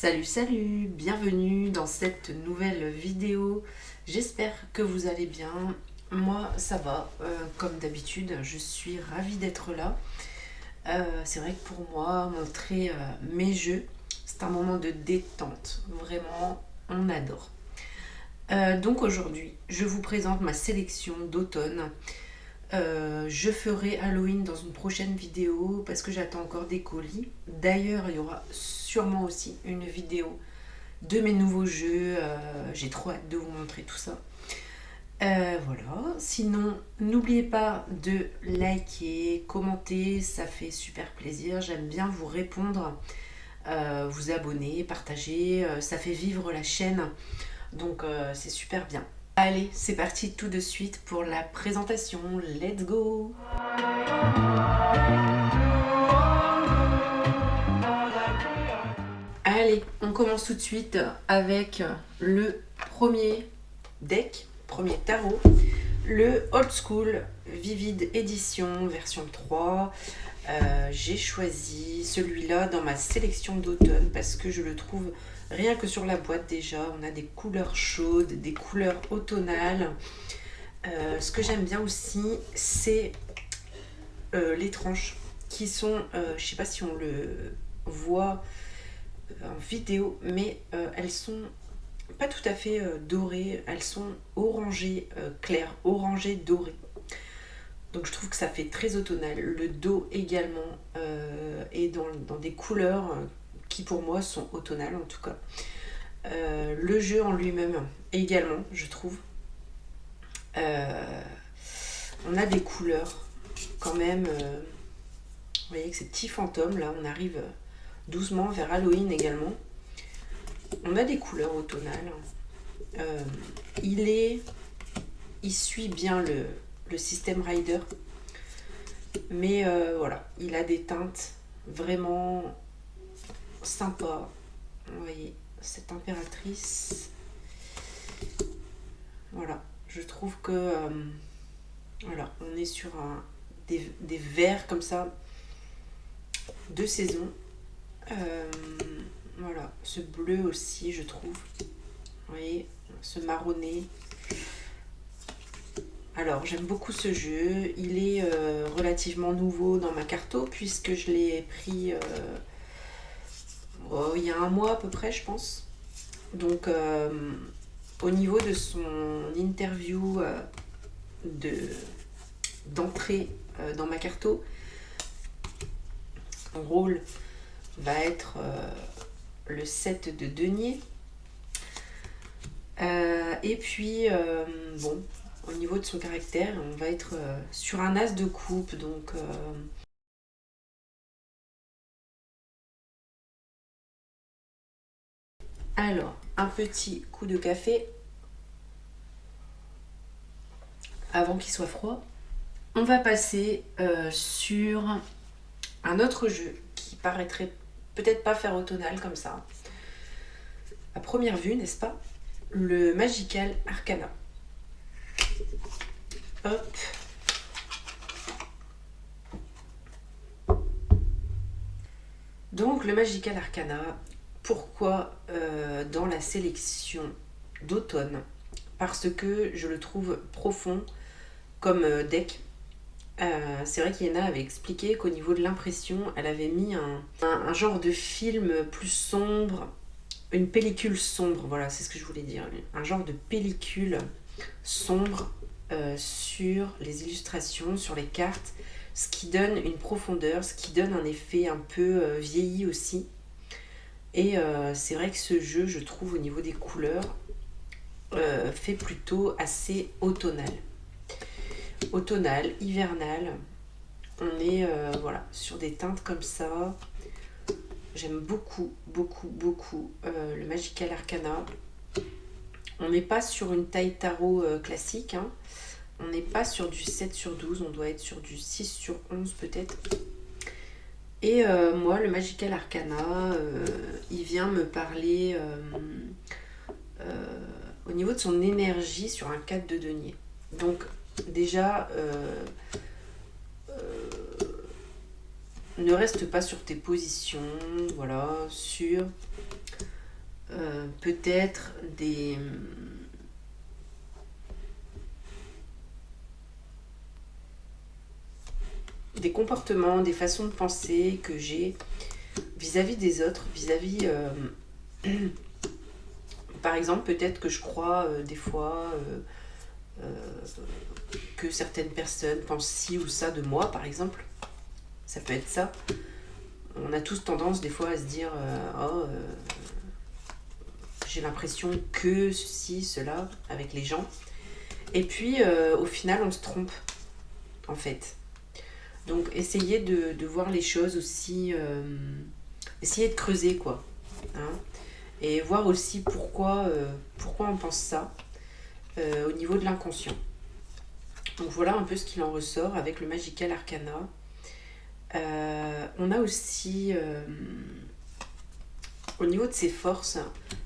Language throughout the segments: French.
Salut, bienvenue dans cette nouvelle vidéo. J'espère que vous allez bien. Moi, ça va, comme d'habitude, je suis ravie d'être là. C'est vrai que pour moi, montrer mes jeux, c'est un moment de détente. Vraiment, on adore. Donc aujourd'hui, je vous présente ma sélection d'automne. Je ferai Halloween dans une prochaine vidéo parce que j'attends encore des colis. D'ailleurs, il y aura sûrement aussi une vidéo de mes nouveaux jeux. J'ai trop hâte de vous montrer tout ça. Voilà. Sinon, n'oubliez pas de liker, commenter, ça fait super plaisir. J'aime bien vous répondre, vous abonner, partager. Ça fait vivre la chaîne. Donc, c'est super bien. Allez, c'est parti tout de suite pour la présentation. Let's go! Allez, on commence tout de suite avec le premier deck, premier tarot, le Old School Vivid Edition version 3. J'ai choisi celui-là dans ma sélection d'automne parce que je le trouve, rien que sur la boîte déjà, on a des couleurs chaudes, des couleurs automnales. Ce que j'aime bien aussi, c'est les tranches qui sont, je sais pas si on le voit en vidéo, mais elles sont pas tout à fait dorées, elles sont orangées claires, orangées dorées. Donc je trouve que ça fait très automnal. Le dos également est dans des couleurs qui pour moi sont automnales en tout cas. Le jeu en lui-même également, je trouve. On a des couleurs quand même. Vous voyez que ces petits fantômes là, on arrive doucement vers Halloween également. On a des couleurs automnales. Il suit bien le système Rider, mais voilà, il a des teintes vraiment sympas. Vous voyez, cette impératrice, voilà, je trouve que voilà, on est sur des verts comme ça de saison. Voilà, ce bleu aussi, je trouve. Vous voyez, ce marronné. Alors, j'aime beaucoup ce jeu. Il est relativement nouveau dans ma carto puisque je l'ai pris il y a un mois à peu près, je pense. Donc, au niveau de son interview d'entrée dans ma carto, son rôle va être le 7 de denier. Et puis, bon, au niveau de son caractère, on va être sur un as de coupe, donc alors, un petit coup de café avant qu'il soit froid. On va passer sur un autre jeu qui paraîtrait peut-être pas faire automnal comme ça. À première vue, n'est-ce pas? Le Magical Arcana. Hop. Donc le Magical Arcana, pourquoi dans la sélection d'automne? Parce que je le trouve profond comme deck. C'est vrai qu'Iena avait expliqué qu'au niveau de l'impression, elle avait mis un genre de film plus sombre, une pellicule sombre, voilà, c'est ce que je voulais dire, un genre de pellicule sombre sur les illustrations, sur les cartes, ce qui donne une profondeur, ce qui donne un effet un peu vieilli aussi. Et c'est vrai que ce jeu, je trouve, au niveau des couleurs, fait plutôt assez automnal. Automnal, hivernal. On est voilà, sur des teintes comme ça. J'aime beaucoup le Magical Arcana. On n'est pas sur une taille tarot classique. Hein. On n'est pas sur du 7 sur 12. On doit être sur du 6 sur 11 peut-être. Et moi, le Magical Arcana, il vient me parler au niveau de son énergie sur un 4 de denier. Donc déjà, ne reste pas sur tes positions, voilà, sur peut-être des comportements, des façons de penser que j'ai vis-à-vis des autres, vis-à-vis... par exemple, peut-être que je crois des fois que certaines personnes pensent ci ou ça de moi, par exemple. Ça peut être ça. On a tous tendance des fois à se dire oh, j'ai l'impression que ceci, cela avec les gens. Et puis au final on se trompe en fait. Donc essayez de voir les choses aussi, essayez de creuser quoi. Hein, et voir aussi pourquoi on pense ça au niveau de l'inconscient. Donc voilà un peu ce qu'il en ressort avec le Magical Arcana. On a aussi au niveau de ses forces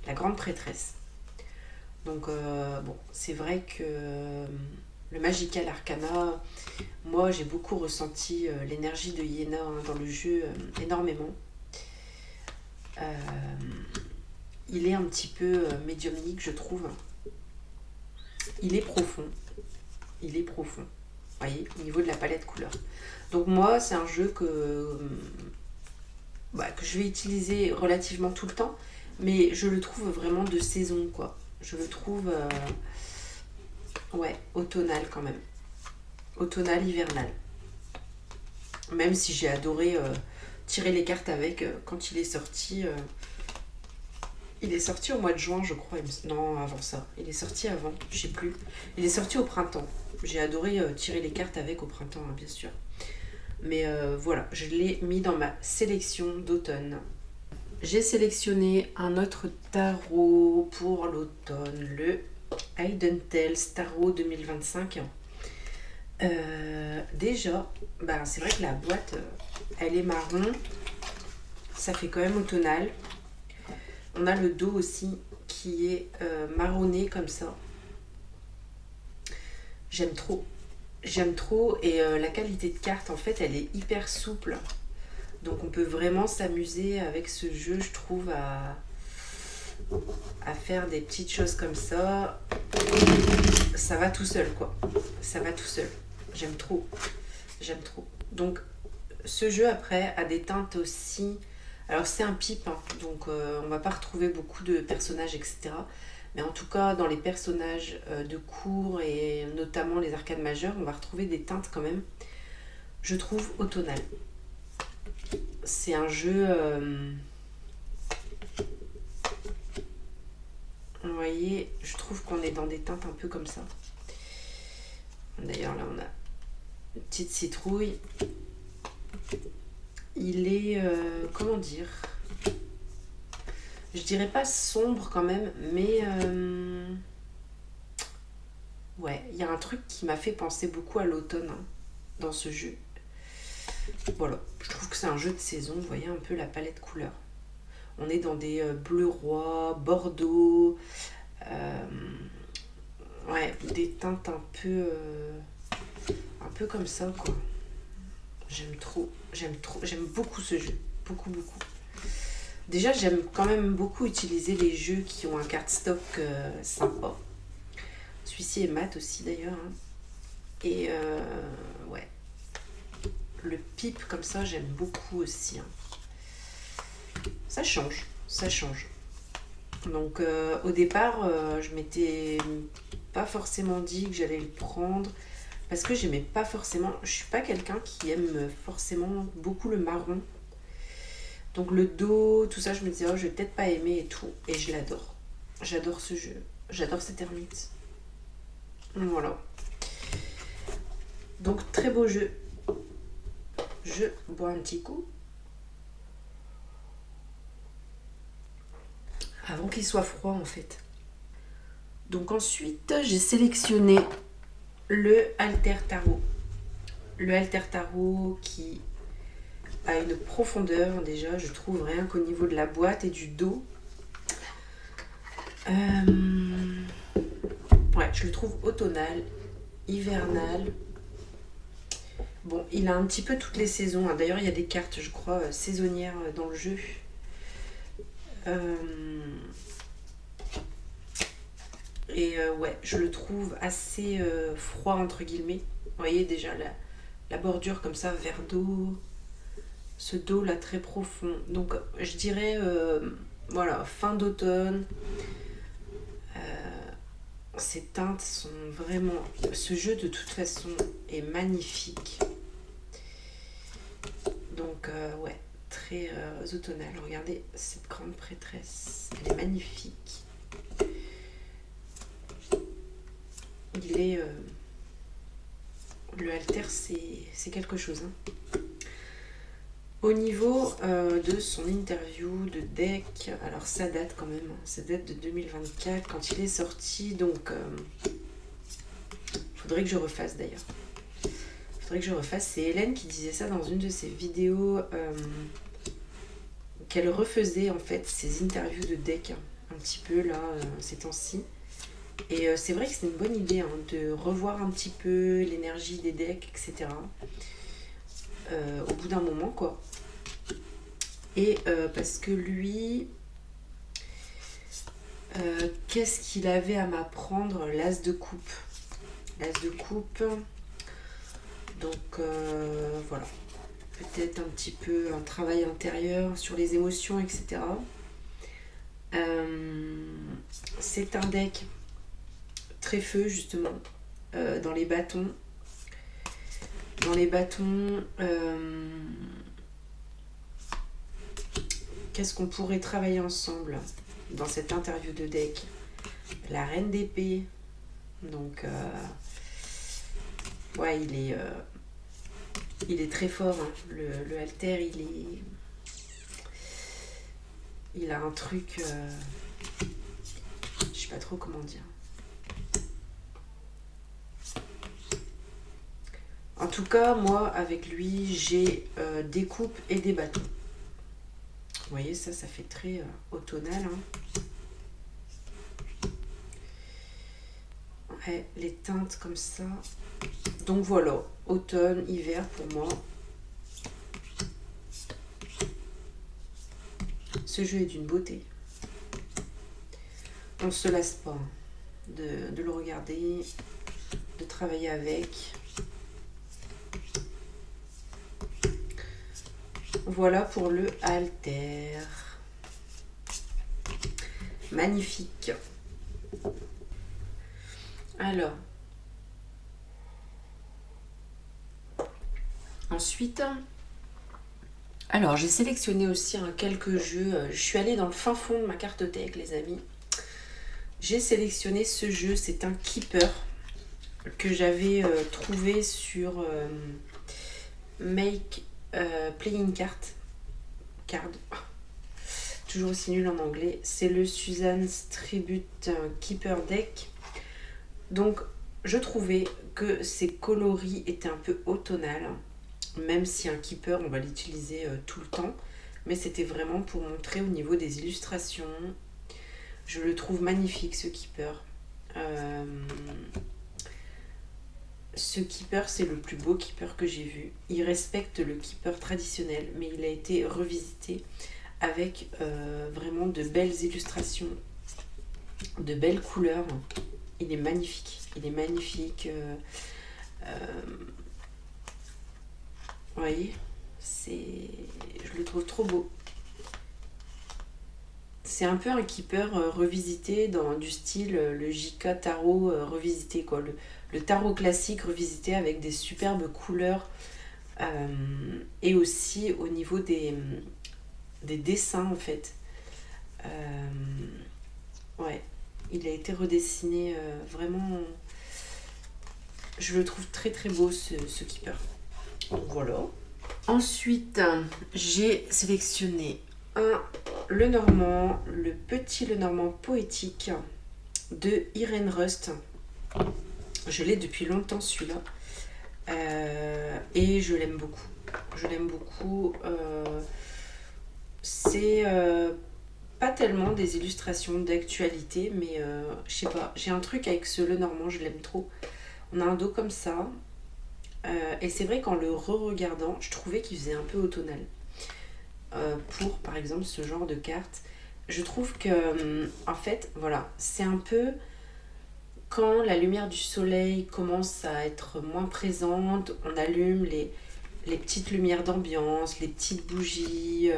la grande prêtresse. Donc bon, c'est vrai que le Magical Arcana, moi j'ai beaucoup ressenti l'énergie de Yéna dans le jeu, énormément. Il est un petit peu médiumnique, je trouve. Il est profond. Il est profond. Vous voyez, au niveau de la palette couleur. Donc moi, c'est un jeu que je vais utiliser relativement tout le temps, mais je le trouve vraiment de saison, quoi. Je le trouve, automnal quand même. Automnal, hivernal. Même si j'ai adoré tirer les cartes avec quand il est sorti. Il est sorti au mois de juin, je crois. Non, avant ça. Il est sorti avant, je sais plus. Il est sorti au printemps. J'ai adoré tirer les cartes avec au printemps, hein, bien sûr. Mais voilà, je l'ai mis dans ma sélection d'automne. J'ai sélectionné un autre tarot pour l'automne, le Hidden Tales Tarot 2025. Déjà, c'est vrai que la boîte, elle est marron. Ça fait quand même automnal. On a le dos aussi qui est marronné comme ça. J'aime trop. J'aime trop et la qualité de carte en fait elle est hyper souple. Donc on peut vraiment s'amuser avec ce jeu, je trouve, à faire des petites choses comme ça. Ça va tout seul quoi. Ça va tout seul. J'aime trop. J'aime trop. Donc ce jeu après a des teintes aussi. Alors c'est un pipe, hein, donc on va pas retrouver beaucoup de personnages, etc. Mais en tout cas, dans les personnages de cours et notamment les arcanes majeures, on va retrouver des teintes quand même, je trouve, automnales. C'est un jeu... vous voyez, je trouve qu'on est dans des teintes un peu comme ça. D'ailleurs, là, on a une petite citrouille. Il est... comment dire ? Je dirais pas sombre quand même, mais... ouais, il y a un truc qui m'a fait penser beaucoup à l'automne hein, dans ce jeu. Voilà, je trouve que c'est un jeu de saison, vous voyez un peu la palette couleur. On est dans des bleus rois, bordeaux, ouais, des teintes un peu comme ça quoi. J'aime trop, j'aime beaucoup ce jeu, beaucoup, beaucoup. Déjà, j'aime quand même beaucoup utiliser les jeux qui ont un cardstock sympa. Celui-ci est mat aussi d'ailleurs. Hein. Et ouais, le pipe comme ça, j'aime beaucoup aussi. Hein. Ça change, ça change. Donc au départ, je m'étais pas forcément dit que j'allais le prendre parce que j'aimais pas forcément. Je suis pas quelqu'un qui aime forcément beaucoup le marron. Donc le dos, tout ça, je me disais, oh, je vais peut-être pas aimer et tout. Et je l'adore. J'adore ce jeu. J'adore cette ermite. Voilà. Donc très beau jeu. Je bois un petit coup. Avant qu'il soit froid en fait. Donc ensuite, j'ai sélectionné le Alter Tarot. Le Alter Tarot qui a une profondeur déjà, je trouve, rien qu'au niveau de la boîte et du dos. Ouais, je le trouve automnal, hivernal. Bon, il a un petit peu toutes les saisons. Hein. D'ailleurs, il y a des cartes, je crois, saisonnières dans le jeu. Et ouais, je le trouve assez froid, entre guillemets. Vous voyez déjà la bordure comme ça, vert d'eau, ce dos là très profond. Donc je dirais, voilà, fin d'automne. Ces teintes sont vraiment... Ce jeu de toute façon est magnifique. Donc ouais, très automnal. Regardez cette grande prêtresse, elle est magnifique. Il est... le haltère, c'est quelque chose. Hein. Au niveau de son interview de deck, alors ça date quand même, ça date de 2024 quand il est sorti, donc faudrait que je refasse d'ailleurs. Faudrait que je refasse. C'est Hélène qui disait ça dans une de ses vidéos, qu'elle refaisait en fait ses interviews de deck un petit peu là ces temps-ci. Et c'est vrai que c'est une bonne idée hein, de revoir un petit peu l'énergie des decks, etc. Au bout d'un moment quoi. Et parce que lui, qu'est-ce qu'il avait à m'apprendre? L'as de coupe. L'as de coupe. Donc voilà. Peut-être un petit peu un travail intérieur sur les émotions, etc. C'est un deck très feu justement dans les bâtons. Dans les bâtons, qu'est-ce qu'on pourrait travailler ensemble dans cette interview de deck? La reine d'épée. Donc, ouais, il est très fort. Hein. Le haltère, il a un truc, je sais pas trop comment dire. En tout cas, moi, avec lui, j'ai des coupes et des bâtons. Vous voyez, ça fait très automnal. Hein. Ouais, les teintes comme ça. Donc voilà, automne, hiver pour moi. Ce jeu est d'une beauté. On ne se lasse pas de le regarder, de travailler avec. Voilà pour le halter. Magnifique. Alors, ensuite, alors j'ai sélectionné aussi quelques jeux. Je suis allée dans le fin fond de ma cartothèque, les amis. J'ai sélectionné ce jeu, c'est un keeper que j'avais trouvé sur Make Playing Card. Toujours aussi nul en anglais. C'est le Suzanne's Tribute Keeper Deck. Donc, je trouvais que ces coloris étaient un peu automnales, même si un keeper, on va l'utiliser tout le temps. Mais c'était vraiment pour montrer au niveau des illustrations. Je le trouve magnifique, ce keeper. Ce keeper, c'est le plus beau keeper que j'ai vu. Il respecte le keeper traditionnel, mais il a été revisité avec vraiment de belles illustrations, de belles couleurs. Il est magnifique. Il est magnifique. Vous voyez, je le trouve trop beau. C'est un peu un keeper revisité dans du style le JK Tarot revisité, quoi. Le tarot classique revisité avec des superbes couleurs et aussi au niveau des dessins en fait. Ouais, il a été redessiné vraiment. Je le trouve très très beau ce keeper. Donc voilà. Ensuite, j'ai sélectionné le Normand, le petit le Normand poétique de Irene Rust. Je l'ai depuis longtemps celui-là et je l'aime beaucoup. Je l'aime beaucoup. C'est pas tellement des illustrations d'actualité, mais je sais pas, j'ai un truc avec ce le Normand, je l'aime trop. On a un dos comme ça. Et c'est vrai qu'en le re-regardant, je trouvais qu'il faisait un peu automnal. Pour, par exemple, ce genre de carte. Je trouve que, en fait, voilà, c'est un peu quand la lumière du soleil commence à être moins présente, on allume les petites lumières d'ambiance, les petites bougies,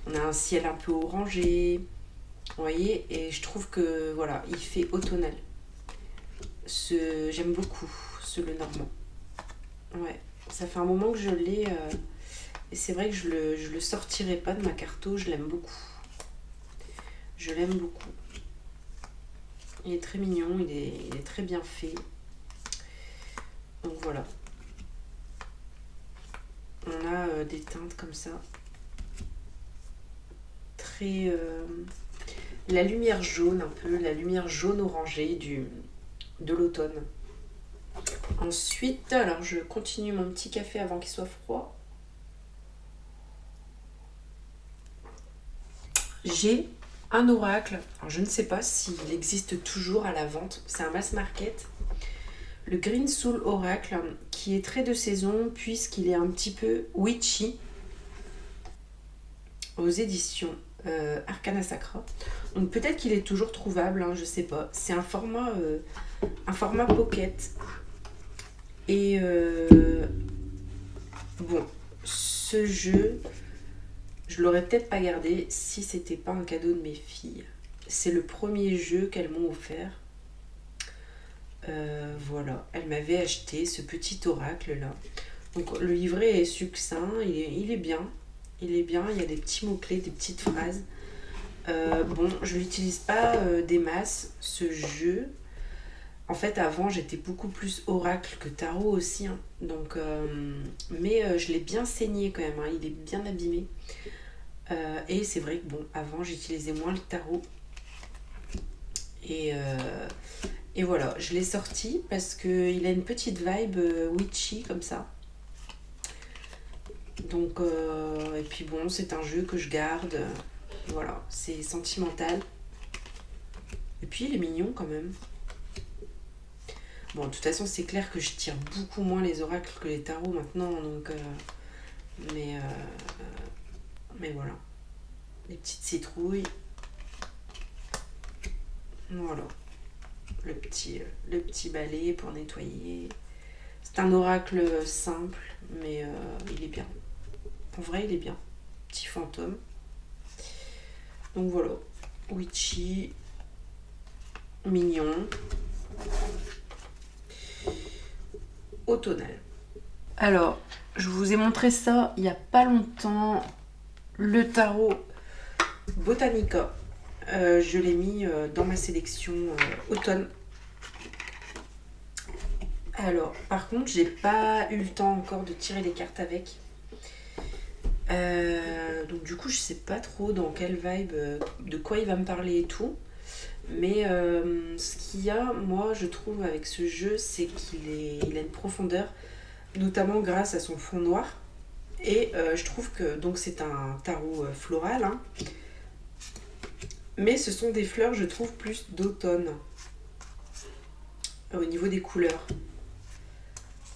on a un ciel un peu orangé, vous voyez, et je trouve que voilà, il fait automnal. J'aime beaucoup ce Le Normand. Ouais, ça fait un moment que je l'ai, et c'est vrai que je le sortirai pas de ma carto, je l'aime beaucoup. Je l'aime beaucoup. Il est très mignon, il est très bien fait. Donc voilà. On a des teintes comme ça. Très... la lumière jaune un peu, la lumière jaune orangée de l'automne. Ensuite, alors je continue mon petit café avant qu'il soit froid. J'ai un oracle, alors je ne sais pas s'il existe toujours à la vente, c'est un mass market. Le Green Soul Oracle, qui est très de saison puisqu'il est un petit peu witchy, aux éditions Arcana Sacra. Donc peut-être qu'il est toujours trouvable, hein, je sais pas. C'est un format pocket. Et bon, ce jeu, je l'aurais peut-être pas gardé si c'était pas un cadeau de mes filles. C'est le premier jeu qu'elles m'ont offert. Voilà, elles m'avaient acheté ce petit oracle là. Donc le livret est succinct, il est bien. Il est bien, il y a des petits mots-clés, des petites phrases. Bon, je n'utilise pas des masses, ce jeu. En fait, avant, j'étais beaucoup plus oracle que tarot aussi. Hein. Donc, mais je l'ai bien saigné quand même, hein. Il est bien abîmé. Et c'est vrai que, bon, avant, j'utilisais moins le tarot. Et voilà, je l'ai sorti parce qu'il a une petite vibe witchy comme ça. Donc, et puis bon, c'est un jeu que je garde. Voilà, c'est sentimental. Et puis, il est mignon quand même. Bon, de toute façon, c'est clair que je tire beaucoup moins les oracles que les tarots maintenant. Donc, mais voilà. Les petites citrouilles. Voilà. Le petit balai pour nettoyer. C'est un oracle simple, mais il est bien. En vrai, il est bien. Petit fantôme. Donc voilà. Witchy. Mignon. Automnal. Alors, je vous ai montré ça il n'y a pas longtemps. Le tarot Botanica. Je l'ai mis dans ma sélection automne. Alors, par contre, j'ai pas eu le temps encore de tirer les cartes avec. Donc du coup, je sais pas trop dans quelle vibe, de quoi il va me parler et tout. Mais ce qu'il y a, moi, je trouve avec ce jeu, c'est qu'il a une profondeur, notamment grâce à son fond noir. Et je trouve que donc c'est un tarot floral, hein, mais ce sont des fleurs, je trouve, plus d'automne au niveau des couleurs.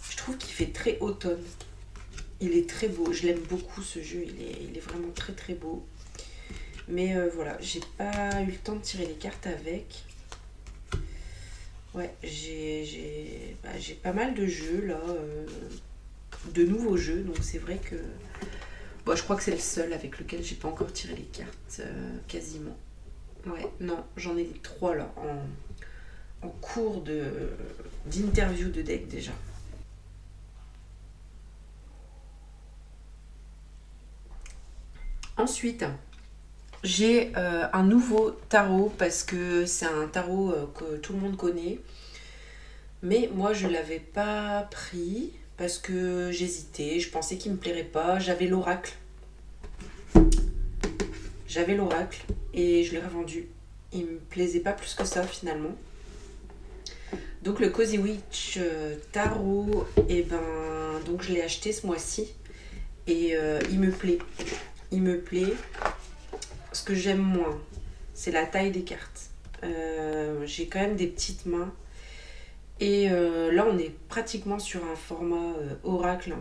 Je trouve qu'il fait très automne. Il est très beau, je l'aime beaucoup ce jeu, il est vraiment très très beau. Mais voilà, j'ai pas eu le temps de tirer les cartes avec. Ouais, j'ai pas mal de jeux là, de nouveaux jeux, donc c'est vrai que bon, je crois que c'est le seul avec lequel j'ai pas encore tiré les cartes, quasiment. Ouais, non, j'en ai 3 là, en cours d'interview de deck déjà. Ensuite, j'ai un nouveau tarot parce que c'est un tarot que tout le monde connaît. Mais moi, je ne l'avais pas pris parce que j'hésitais. Je pensais qu'il ne me plairait pas. J'avais l'oracle. Et je l'ai revendu. Il ne me plaisait pas plus que ça finalement. Donc le Cozy Witch Tarot, et ben, donc je l'ai acheté ce mois-ci. Et il me plaît. Il me plaît. Ce que j'aime moins, c'est la taille des cartes. J'ai quand même des petites mains. Et là, on est pratiquement sur un format oracle.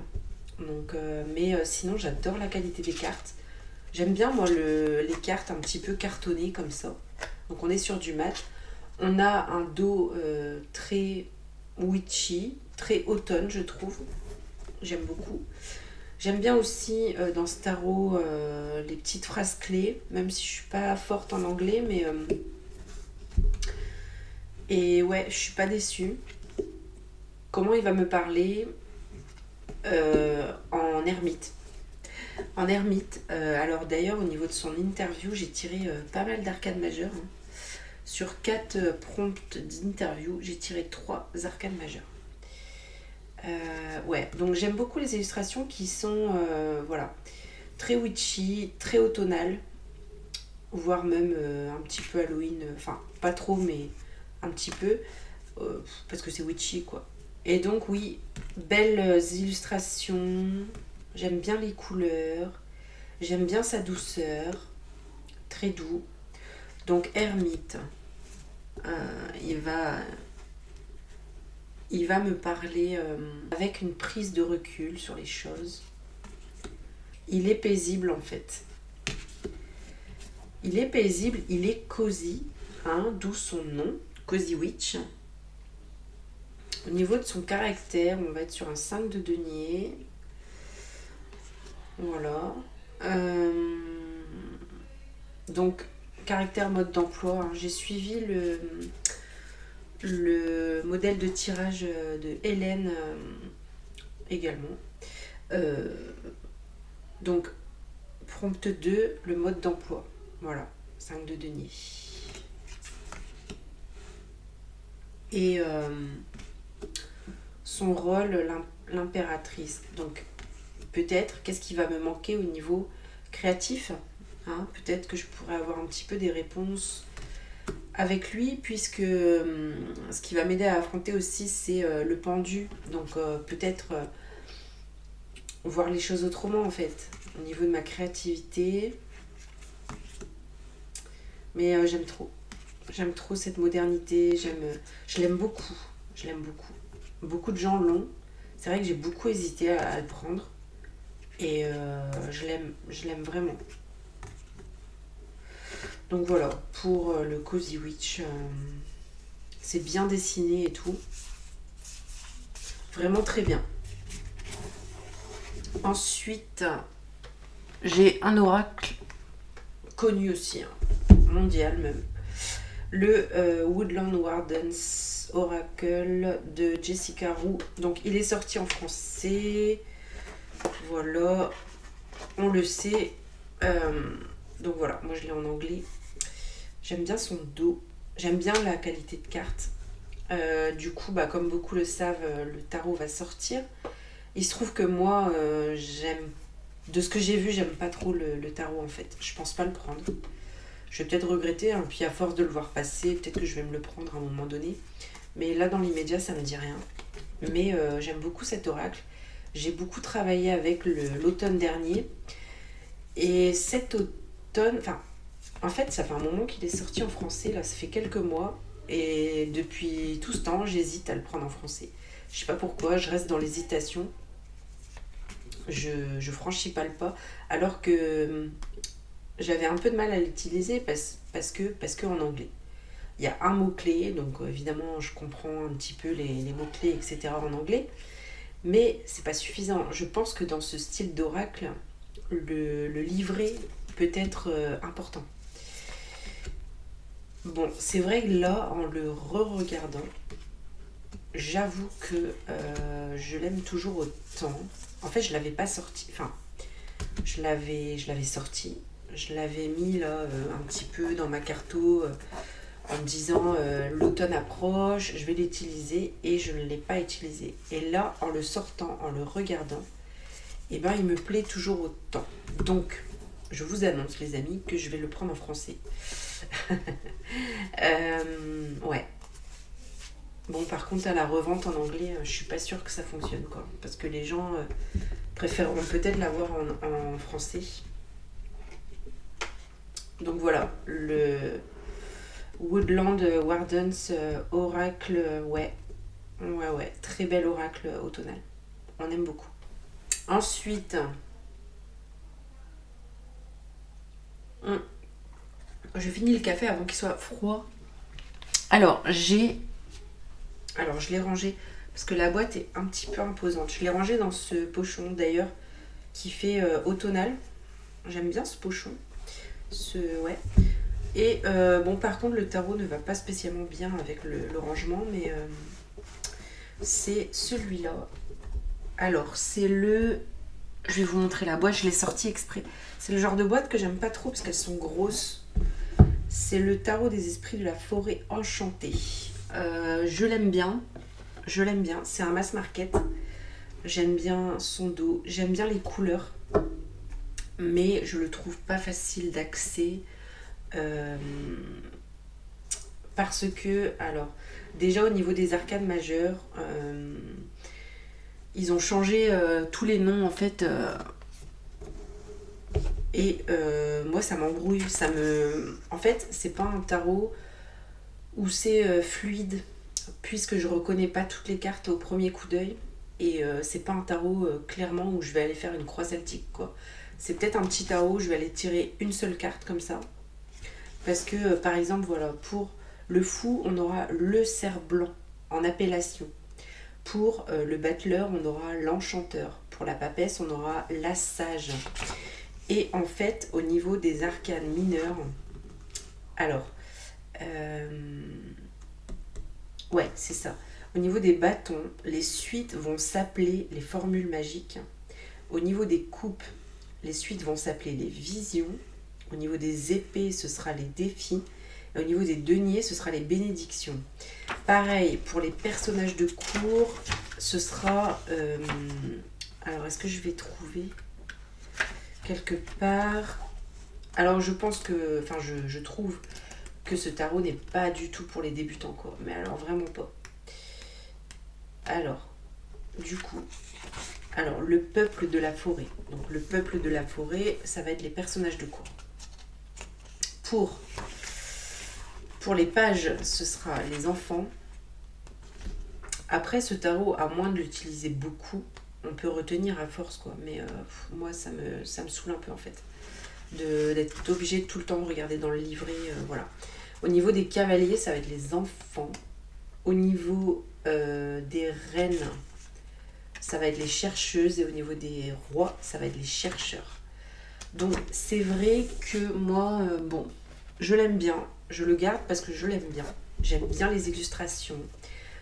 Donc, mais sinon, j'adore la qualité des cartes. J'aime bien, moi, les cartes un petit peu cartonnées comme ça. Donc, on est sur du mat. On a un dos très witchy, très automne, je trouve. J'aime beaucoup. J'aime bien aussi dans ce tarot les petites phrases clés, même si je suis pas forte en anglais, mais et ouais, je suis pas déçue. Comment il va me parler en ermite. En ermite, alors d'ailleurs au niveau de son interview, j'ai tiré pas mal d'arcanes majeures. Hein. Sur 4 prompts d'interview, j'ai tiré 3 arcanes majeures. Ouais, donc j'aime beaucoup les illustrations qui sont voilà, très witchy, très automnales, voire même un petit peu Halloween, enfin pas trop mais un petit peu, parce que c'est witchy quoi. Et donc oui, belles illustrations, j'aime bien les couleurs, j'aime bien sa douceur, très doux. Donc ermite, il va me parler avec une prise de recul sur les choses. Il est paisible en fait. Il est paisible, il est cosy, hein, d'où son nom, Cozy Witch. Au niveau de son caractère, on va être sur un 5 de denier. Voilà. Donc, caractère, mode d'emploi. Hein. J'ai suivi le modèle de tirage de Hélène également. Donc, prompt 2, le mode d'emploi. Voilà, 5 de denier. Et son rôle, l'impératrice. Donc, peut-être, qu'est-ce qui va me manquer au niveau créatif, hein, peut-être que je pourrais avoir un petit peu des réponses avec lui, puisque ce qui va m'aider à affronter aussi, c'est le pendu. Donc, peut-être voir les choses autrement, en fait, au niveau de ma créativité. Mais j'aime trop. J'aime trop cette modernité. Je l'aime beaucoup. Je l'aime beaucoup. Beaucoup de gens l'ont. C'est vrai que j'ai beaucoup hésité à le prendre. Et je l'aime vraiment. Donc voilà, pour le Cozy Witch, c'est bien dessiné et tout. Vraiment très bien. Ensuite, j'ai un oracle connu aussi, hein, mondial même. Le Woodland Wardens Oracle de Jessica Roux. Donc il est sorti en français. Voilà, on le sait. Donc voilà, moi je l'ai en anglais. J'aime bien son dos. J'aime bien la qualité de carte. Du coup, bah, comme beaucoup le savent, le tarot va sortir. Il se trouve que moi, j'aime. De ce que j'ai vu, j'aime pas trop le tarot en fait. Je pense pas le prendre. Je vais peut-être regretter, hein, puis à force de le voir passer, peut-être que je vais me le prendre à un moment donné. Mais là, dans l'immédiat, ça me dit rien. Mais j'aime beaucoup cet oracle. J'ai beaucoup travaillé avec l'automne dernier. Et cet automne, enfin, en fait, ça fait un moment qu'il est sorti en français, là, ça fait quelques mois. Et depuis tout ce temps, j'hésite à le prendre en français. Je sais pas pourquoi, je reste dans l'hésitation. Je franchis pas le pas. Alors que j'avais un peu de mal à l'utiliser parce que en anglais. Il y a un mot-clé, donc évidemment, je comprends un petit peu les mots-clés, etc. en anglais. Mais c'est pas suffisant. Je pense que dans ce style d'oracle, le livret peut être important. Bon, c'est vrai que là, en le re-regardant, j'avoue que je l'aime toujours autant. En fait, je l'avais pas sorti. Enfin, je l'avais sorti. Je l'avais mis là un petit peu dans ma carto en me disant l'automne approche, je vais l'utiliser et je ne l'ai pas utilisé. Et là, en le sortant, en le regardant, eh ben, il me plaît toujours autant. Donc, je vous annonce les amis que je vais le prendre en français. Ouais. Bon, par contre, à la revente en anglais, je suis pas sûre que ça fonctionne, quoi. Parce que les gens préféreront peut-être l'avoir en français. Donc voilà, le Woodland Wardens Oracle, ouais. Ouais, très bel oracle automnal. On aime beaucoup. Ensuite, je finis le café avant qu'il soit froid. Alors, je l'ai rangé parce que la boîte est un petit peu imposante. Je l'ai rangé dans ce pochon d'ailleurs qui fait automnal. J'aime bien ce pochon. Ouais. Et bon, par contre, le tarot ne va pas spécialement bien avec le rangement, mais c'est celui-là. Alors, c'est le... Je vais vous montrer la boîte, je l'ai sortie exprès. C'est le genre de boîte que j'aime pas trop parce qu'elles sont grosses. C'est le tarot des esprits de la forêt enchantée. Je l'aime bien. Je l'aime bien. C'est un mass market. J'aime bien son dos. J'aime bien les couleurs. Mais je le trouve pas facile d'accès. Parce que, alors, déjà au niveau des arcanes majeures, ils ont changé tous les noms en fait. Et moi, ça m'embrouille. En fait, c'est pas un tarot où c'est fluide, puisque je reconnais pas toutes les cartes au premier coup d'œil. Et c'est pas un tarot clairement où je vais aller faire une croix celtique, quoi. C'est peut-être un petit tarot où je vais aller tirer une seule carte comme ça. Parce que, par exemple, voilà, pour le fou, on aura le cerf blanc en appellation. Pour le battleur, on aura l'enchanteur. Pour la papesse, on aura la sage. Et en fait, au niveau des arcanes mineurs, alors, ouais, c'est ça. Au niveau des bâtons, les suites vont s'appeler les formules magiques. Au niveau des coupes, les suites vont s'appeler les visions. Au niveau des épées, ce sera les défis. Et au niveau des deniers, ce sera les bénédictions. Pareil, pour les personnages de cour, ce sera... alors, est-ce que je vais trouver quelque part... Alors, je pense que... Enfin, je trouve que ce tarot n'est pas du tout pour les débutants, quoi. Mais alors, vraiment pas. Alors, du coup... Alors, le peuple de la forêt. Donc, le peuple de la forêt, ça va être les personnages de cour. Pour les pages, ce sera les enfants. Après, ce tarot, à moins de l'utiliser beaucoup, on peut retenir à force, quoi. Mais moi, ça me saoule un peu, en fait. D'être obligé de tout le temps de regarder dans le livret, voilà. Au niveau des cavaliers, ça va être les enfants. Au niveau des reines, ça va être les chercheuses. Et au niveau des rois, ça va être les chercheurs. Donc, c'est vrai que moi, bon, je l'aime bien. Je le garde parce que je l'aime bien. J'aime bien les illustrations.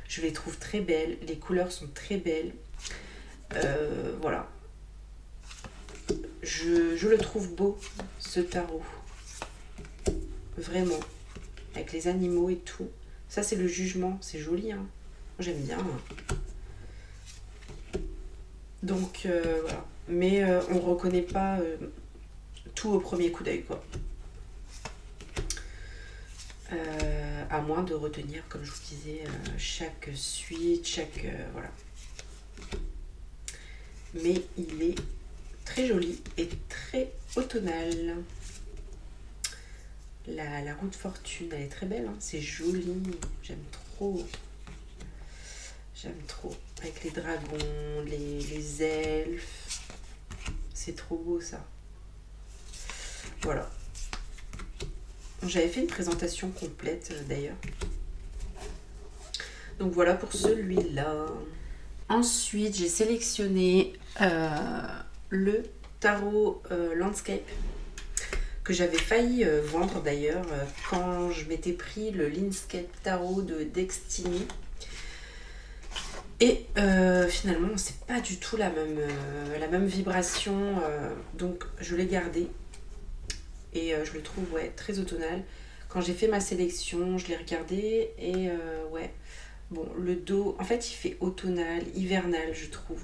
Je les trouve très belles. Les couleurs sont très belles. Voilà. Je le trouve beau, ce tarot. Vraiment. Avec les animaux et tout. Ça, c'est le jugement. C'est joli, hein. J'aime bien. Donc, voilà. Mais on reconnaît pas tout au premier coup d'œil, quoi. À moins de retenir, comme je vous disais, chaque suite, voilà. Mais il est très joli et très automnal. La roue de fortune, elle est très belle, hein. C'est joli, j'aime trop. J'aime trop. Avec les dragons, les elfes. C'est trop beau, ça. Voilà. J'avais fait une présentation complète, d'ailleurs. Donc voilà pour celui-là. Ensuite, j'ai sélectionné le tarot Landscape que j'avais failli vendre d'ailleurs quand je m'étais pris le Landscape Tarot de Destiny. Et finalement, c'est pas du tout la même vibration, donc je l'ai gardé. Et je le trouve très automnal. Quand j'ai fait ma sélection, je l'ai regardé et ouais. Bon, le dos, en fait, il fait automnal, hivernal, je trouve.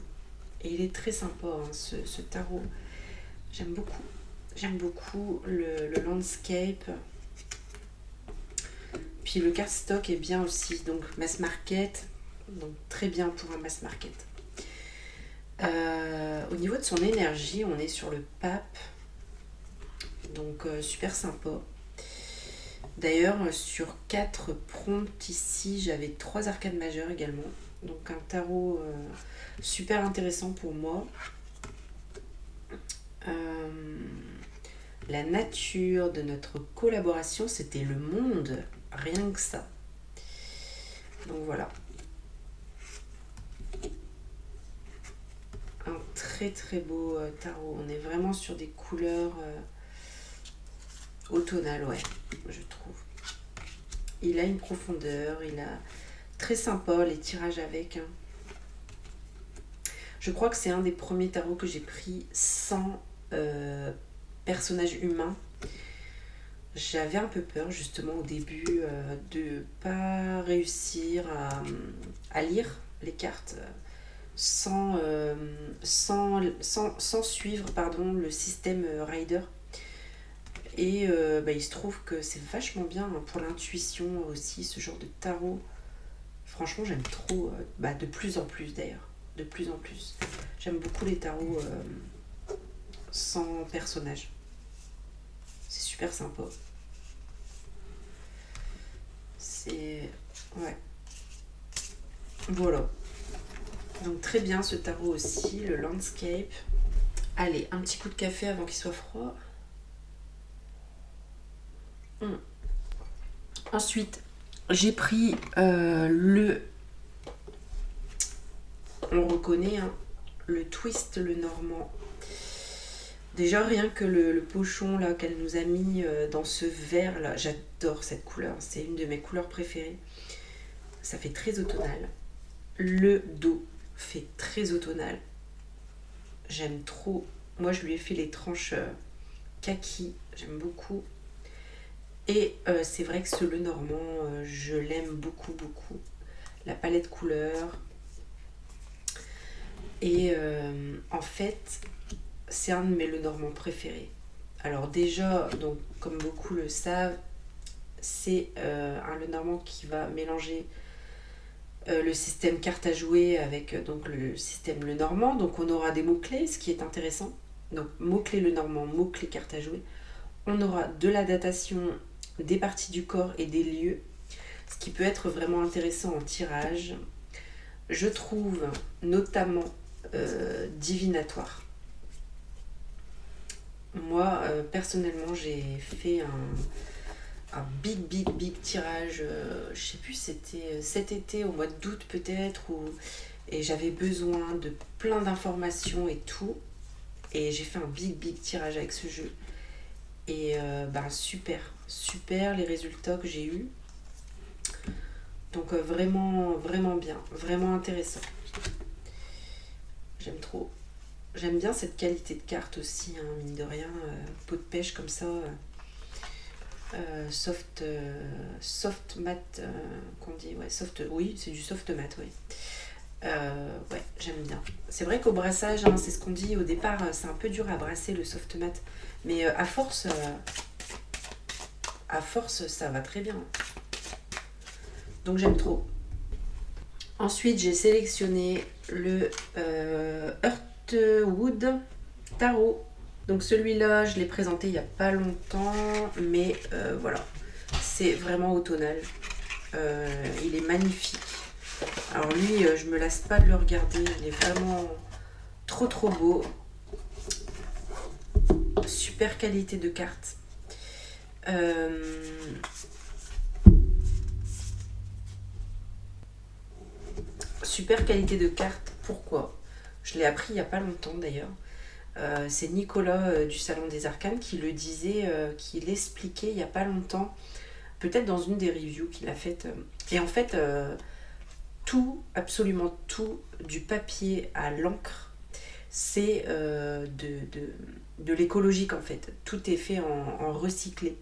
Et il est très sympa, hein, ce tarot. J'aime beaucoup. J'aime beaucoup le landscape. Puis le cardstock est bien aussi. Donc, mass market. Donc, très bien pour un mass market. Au niveau de son énergie, on est sur le pape. Donc, super sympa. D'ailleurs, sur 4 prompts ici, j'avais 3 arcanes majeures également. Donc un tarot super intéressant pour moi. La nature de notre collaboration, c'était le monde, rien que ça. Donc voilà. Un très très beau tarot. On est vraiment sur des couleurs automnales, ouais, je trouve. Il a une profondeur, il a très sympa les tirages avec. Hein. Je crois que c'est un des premiers tarots que j'ai pris sans personnage humain. J'avais un peu peur justement au début de pas réussir à lire les cartes sans suivre pardon, le système Rider. Et il se trouve que c'est vachement bien hein, pour l'intuition aussi, ce genre de tarot. Franchement, j'aime trop, de plus en plus d'ailleurs. De plus en plus. J'aime beaucoup les tarots sans personnage. C'est super sympa. C'est... Ouais. Voilà. Donc très bien ce tarot aussi, le landscape. Allez, un petit coup de café avant qu'il soit froid. Ensuite, j'ai pris on reconnaît, hein, le twist, le normand. Déjà, rien que le pochon là qu'elle nous a mis dans ce verre là, j'adore cette couleur. C'est une de mes couleurs préférées. Ça fait très automnal. Le dos fait très automnal. J'aime trop. Moi, je lui ai fait les tranches kaki. J'aime beaucoup. Et c'est vrai que ce le normand, je l'aime beaucoup, beaucoup. La palette couleurs. Et en fait, c'est un de mes Lenormand préférés. Alors déjà, donc, comme beaucoup le savent, c'est un Lenormand qui va mélanger le système carte à jouer avec donc le système Lenormand. Donc on aura des mots-clés, ce qui est intéressant. Donc mots-clés Lenormand, mots-clés carte à jouer. On aura de la datation des parties du corps et des lieux, ce qui peut être vraiment intéressant en tirage. Je trouve notamment divinatoire. Moi, personnellement, j'ai fait un big tirage, je sais plus, c'était cet été, au mois d'août peut-être, et j'avais besoin de plein d'informations et tout. Et j'ai fait un big tirage avec ce jeu. Et super les résultats que j'ai eus. Donc vraiment bien, vraiment intéressant. J'aime trop. J'aime bien cette qualité de carte aussi, hein, mine de rien. Peau de pêche comme ça. Soft mat, qu'on dit. Ouais, soft, oui, c'est du soft mat, oui. Ouais, j'aime bien. C'est vrai qu'au brassage, hein, c'est ce qu'on dit au départ, c'est un peu dur à brasser le soft mat. Mais à force, ça va très bien. Donc j'aime trop. Ensuite, j'ai sélectionné le Heartwood Tarot. Donc celui-là, je l'ai présenté il n'y a pas longtemps, mais voilà, c'est vraiment automnal. Il est magnifique. Alors lui, je me lasse pas de le regarder, il est vraiment trop beau. Super qualité de carte. Super qualité de carte, pourquoi? Je l'ai appris il n'y a pas longtemps d'ailleurs. C'est Nicolas du Salon des Arcanes qui le disait, qui l'expliquait il n'y a pas longtemps, peut-être dans une des reviews qu'il a faites. Et en fait, tout, absolument tout, du papier à l'encre, c'est de l'écologique en fait. Tout est fait en recyclé,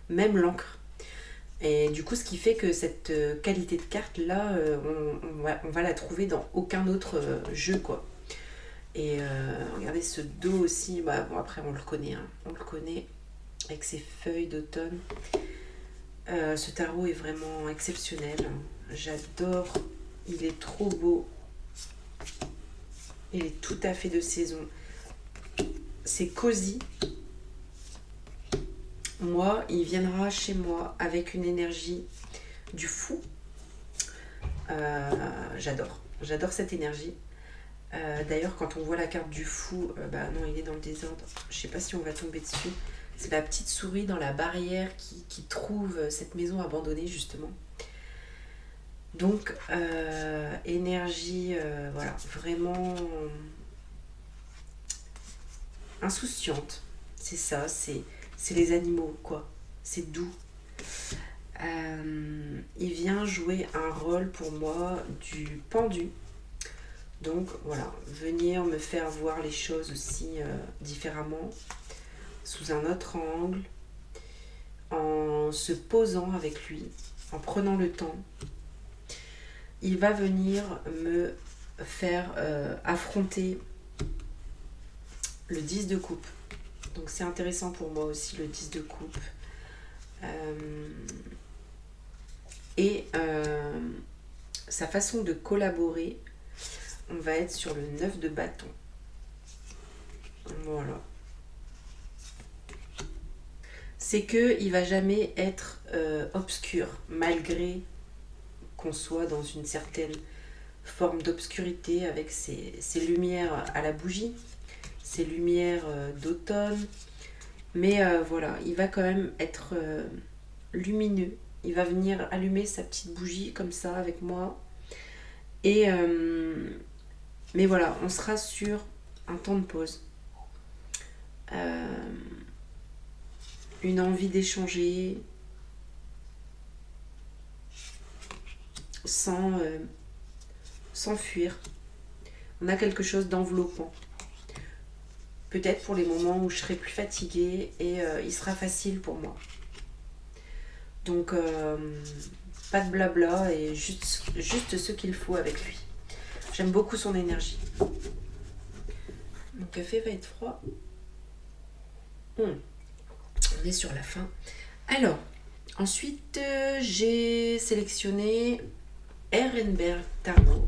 même l'encre. Et du coup, ce qui fait que cette qualité de carte là, on va la trouver dans aucun autre jeu quoi. Et regardez ce dos aussi, bon après on le connaît, hein. On le connaît avec ses feuilles d'automne. Ce tarot est vraiment exceptionnel. J'adore, il est trop beau. Il est tout à fait de saison. C'est cosy. Moi, il viendra chez moi avec une énergie du fou. J'adore cette énergie. D'ailleurs, quand on voit la carte du fou, non, il est dans le désordre. Je sais pas si on va tomber dessus. C'est la petite souris dans la barrière qui trouve cette maison abandonnée, justement. Donc, énergie, voilà, vraiment insouciante. C'est ça, c'est les animaux, quoi. C'est doux. Il vient jouer un rôle pour moi du pendu. Donc voilà, venir me faire voir les choses aussi différemment, sous un autre angle, en se posant avec lui, en prenant le temps. Il va venir me faire affronter le 10 de coupe. Donc c'est intéressant pour moi aussi le 10 de coupe. Et sa façon de collaborer, on va être sur le 9 de bâton. Voilà. C'est que il va jamais être obscur, malgré qu'on soit dans une certaine forme d'obscurité avec ses lumières à la bougie, ses lumières d'automne. Mais voilà, il va quand même être lumineux. Il va venir allumer sa petite bougie comme ça avec moi. Et mais voilà, on sera sur un temps de pause. Une envie d'échanger sans fuir. On a quelque chose d'enveloppant. Peut-être pour les moments où je serai plus fatiguée et il sera facile pour moi. Donc, pas de blabla et juste ce qu'il faut avec lui. J'aime beaucoup son énergie. Mon café va être froid. On est sur la fin. Alors, ensuite, j'ai sélectionné Ehrenberg Tarot.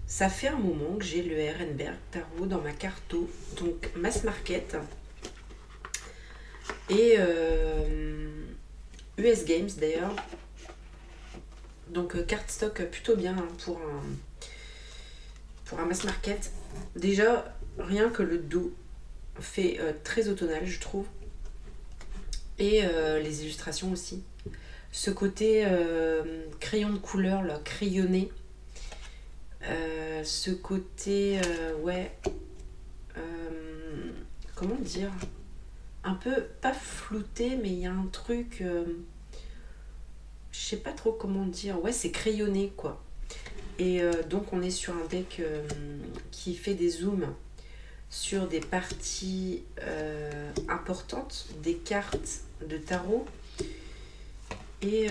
Ça fait un moment que j'ai le Ehrenberg Tarot dans ma carto, donc Mass Market et US Games d'ailleurs. Donc cardstock plutôt bien pour un Mass Market. Déjà, rien que le dos fait très automnal, je trouve. Et les illustrations aussi. Ce côté crayon de couleur, là, crayonné. Ce côté, comment dire, un peu, pas flouté, mais il y a un truc, je sais pas trop comment dire, ouais, c'est crayonné, quoi. Et donc, on est sur un deck qui fait des zooms sur des parties importantes, des cartes de tarot. Et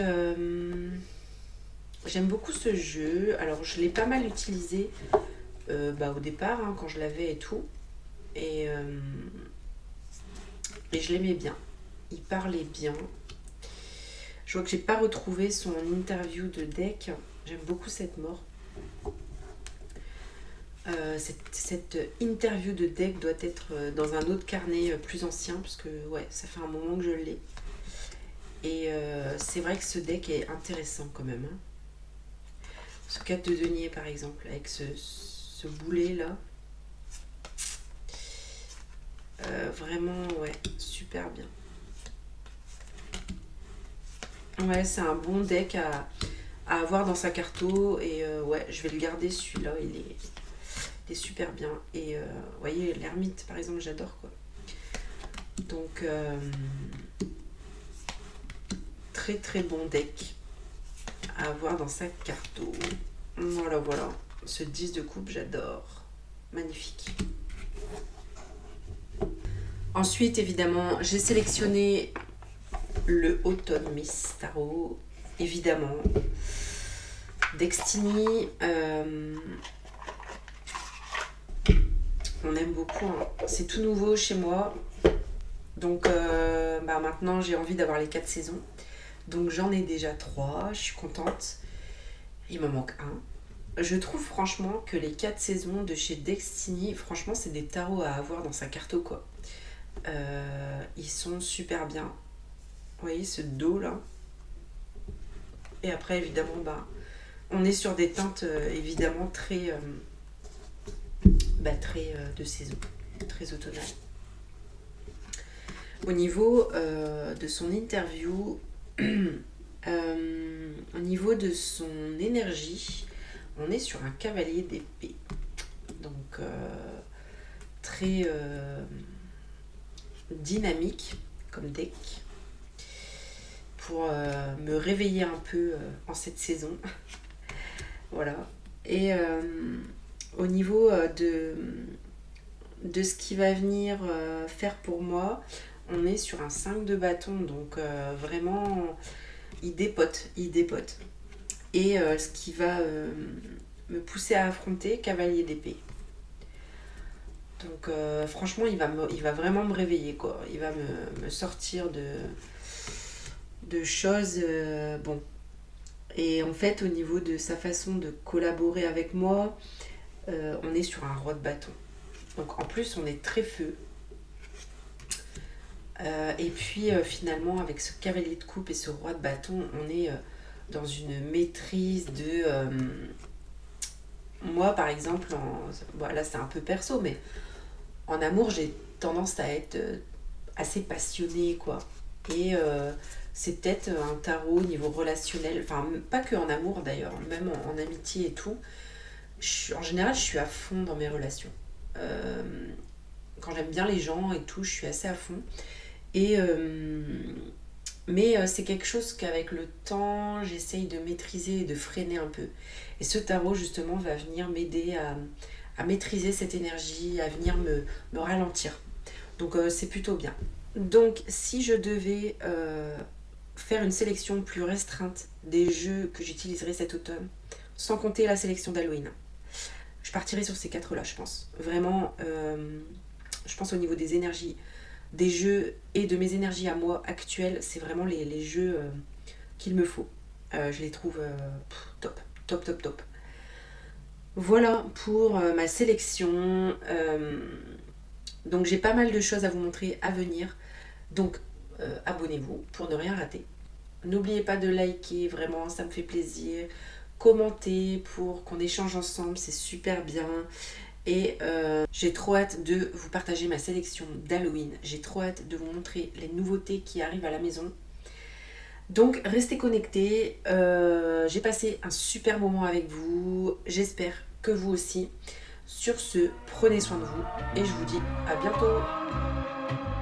j'aime beaucoup ce jeu. Alors, je l'ai pas mal utilisé au départ, hein, quand je l'avais et tout. Et je l'aimais bien. Il parlait bien. Je vois que j'ai pas retrouvé son interview de deck. J'aime beaucoup cette mort. Cette interview de deck doit être dans un autre carnet plus ancien, parce que ouais, ça fait un moment que je l'ai. Et c'est vrai que ce deck est intéressant quand même. Hein. Ce 4 de denier par exemple, avec ce boulet là. Vraiment, ouais, super bien. Ouais, c'est un bon deck à avoir dans sa carto. Et ouais, je vais le garder celui-là, il est super bien. Et vous voyez, l'ermite par exemple, j'adore quoi. Donc, très très bon deck à avoir dans sa carto. Voilà, voilà. Ce 10 de coupe, j'adore. Magnifique. Ensuite, évidemment, j'ai sélectionné le Automne Miss Tarot. Évidemment. Destiny. On aime beaucoup. Hein. C'est tout nouveau chez moi. Donc, maintenant, j'ai envie d'avoir les 4 saisons. Donc, j'en ai déjà 3. Je suis contente. Il m'en manque un. Je trouve franchement que les 4 saisons de chez Destiny, franchement, c'est des tarots à avoir dans sa carto, quoi. Ils sont super bien. Vous voyez ce dos là. Et après, évidemment, on est sur des teintes évidemment très de saison, très automnales. Au niveau de son interview, au niveau de son énergie, on est sur un cavalier d'épée. Donc très dynamique comme deck pour me réveiller un peu en cette saison. Voilà. Et au niveau de ce qui va venir faire pour moi, on est sur un 5 de bâton, donc vraiment il dépote. Et ce qui va me pousser à affronter cavalier d'épée. Donc franchement il va vraiment me réveiller quoi. Il va me sortir de choses bon. Et en fait au niveau de sa façon de collaborer avec moi, on est sur un roi de bâton. Donc en plus on est très feu. Et puis finalement avec ce cavalier de coupe et ce roi de bâton, on est dans une maîtrise de... moi par exemple, bon, là c'est un peu perso, mais en amour j'ai tendance à être assez passionnée quoi. Et c'est peut-être un tarot au niveau relationnel, enfin pas que en amour d'ailleurs, même en amitié et tout. En général je suis à fond dans mes relations. Euh, Quand j'aime bien les gens et tout, je suis assez à fond. Et mais c'est quelque chose qu'avec le temps, j'essaye de maîtriser et de freiner un peu. Et ce tarot, justement, va venir m'aider à maîtriser cette énergie, à venir me ralentir. Donc c'est plutôt bien. Donc si je devais faire une sélection plus restreinte des jeux que j'utiliserai cet automne, sans compter la sélection d'Halloween, je partirai sur ces quatre-là, je pense. Vraiment, je pense au niveau des énergies, des jeux et de mes énergies à moi actuelles, c'est vraiment les jeux qu'il me faut. Je les trouve top, top, top, top. Voilà pour ma sélection. Donc j'ai pas mal de choses à vous montrer à venir. Donc abonnez-vous pour ne rien rater. N'oubliez pas de liker, vraiment ça me fait plaisir. Commentez pour qu'on échange ensemble, c'est super bien. Et j'ai trop hâte de vous partager ma sélection d'Halloween. J'ai trop hâte de vous montrer les nouveautés qui arrivent à la maison. Donc restez connectés. J'ai passé un super moment avec vous. J'espère que vous aussi. Sur ce, prenez soin de vous et je vous dis à bientôt.